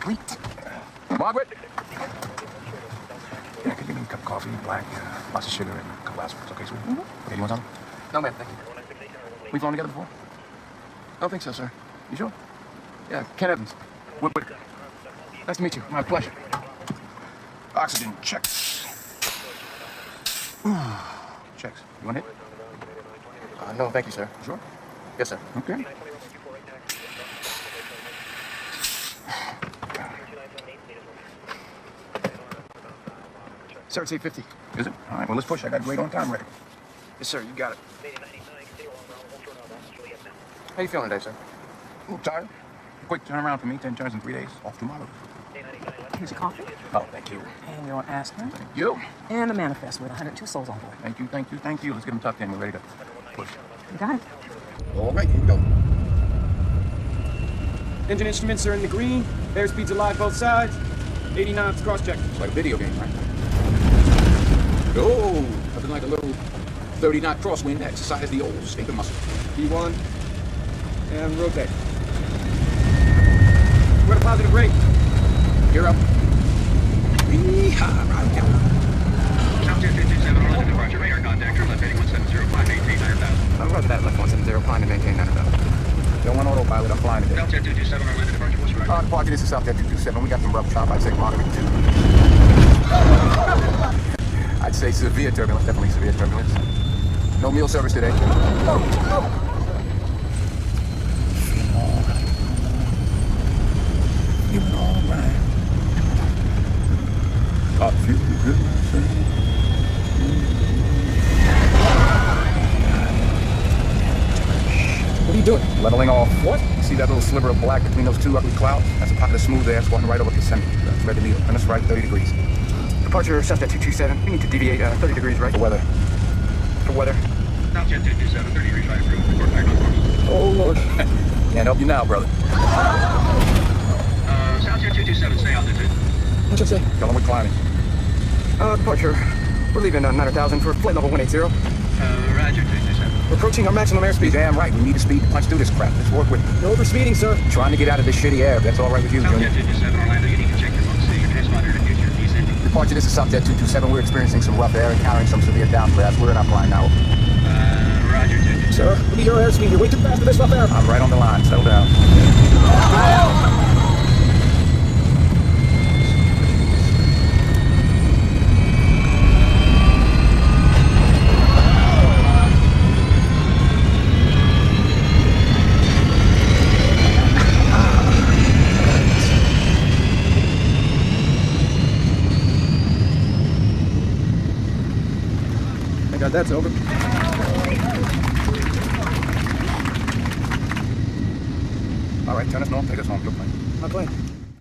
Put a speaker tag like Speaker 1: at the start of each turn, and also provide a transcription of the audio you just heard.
Speaker 1: Great.
Speaker 2: Margaret? Yeah, could you give me a cup of coffee, black, lots of sugar, and a couple aspirins, okay, sweetie? Okay, you want some? No, ma'am, thank you. We flown together before? I don't think so, sir. You sure? Yeah, Ken Evans. Whitaker. Nice to meet you. My pleasure. Oxygen checks. Checks. You want it? No, thank you, sir. Sure? Yes, sir. Okay. Sir, it's 8:50. Is it? All right, well, let's push. I got a great on-time record. Yes, sir, you got it. How you feeling today, sir? A little tired. Quick turnaround for me, 10 turns in 3 days. Off tomorrow.
Speaker 1: Here's your coffee.
Speaker 2: Oh, thank you.
Speaker 1: And your aspirin.
Speaker 2: Thank you.
Speaker 1: And the manifest with 102 souls on board.
Speaker 2: Thank you, thank you, thank you. Let's get them tucked in. We're ready to push.
Speaker 1: You got it.
Speaker 2: All right, here we go.
Speaker 3: Engine instruments are in the green. Airspeed's alive both sides. 80 knots cross-check.
Speaker 2: It's like a video game, right? Oh, nothing like a little 30-knot crosswind to exercise the old stinker muscle.
Speaker 3: P1. And rotate. We're at a positive rate.
Speaker 2: Gear up. Yeehaw, right down.
Speaker 4: South 227 on left departure, radar contact, left heading 1705, maintain 9,000.
Speaker 2: I'm roger that, left 170, climb to maintain 9,000. Don't want autopilot, I'm flying today.
Speaker 4: South 227 on left departure, what's right?
Speaker 2: Departure, this is South 227. We got some rough chop, I'd say moderate too. I'd say severe turbulence, definitely severe turbulence. No meal service today. Feeling all right. I feel good. What are you doing? Leveling off. What? See that little sliver of black between those two ugly clouds? That's a pocket of smooth air squatting right over the center. Thread the needle. And it's right 30 degrees. Departure Southjet 227. We need to deviate 30 degrees right. For weather. For weather.
Speaker 4: Southjet 227, 30 degrees right approved. Report back on course.
Speaker 2: Oh, Lord. Can't help you now, brother.
Speaker 4: Southjet 227, stay altitude.
Speaker 2: What'd you say? Tell them we're climbing. Departure. We're leaving 9,000 for flight level 180.
Speaker 4: Roger, 227.
Speaker 2: We're approaching our maximum airspeed. Damn right. We need to speed to punch through this crap. Let's work with it.
Speaker 3: You're overspeeding, sir.
Speaker 2: Trying to get out of this shitty air. If that's all right with you, Junior.
Speaker 4: Southjet 227, Orlando, you need to check your phone. See your transponder in the future. Descending.
Speaker 2: Departure, this is Southjet 227. We're experiencing some rough air, encountering some severe downdrafts. We're in our climb now.
Speaker 4: Roger, 227.
Speaker 3: Sir, look at your airspeed. You're way too fast for this rough air.
Speaker 2: I'm right on the line. Settle down.
Speaker 3: Thank God that's over.
Speaker 2: All right, turn us north. Take us home. Good plan.
Speaker 3: My plane.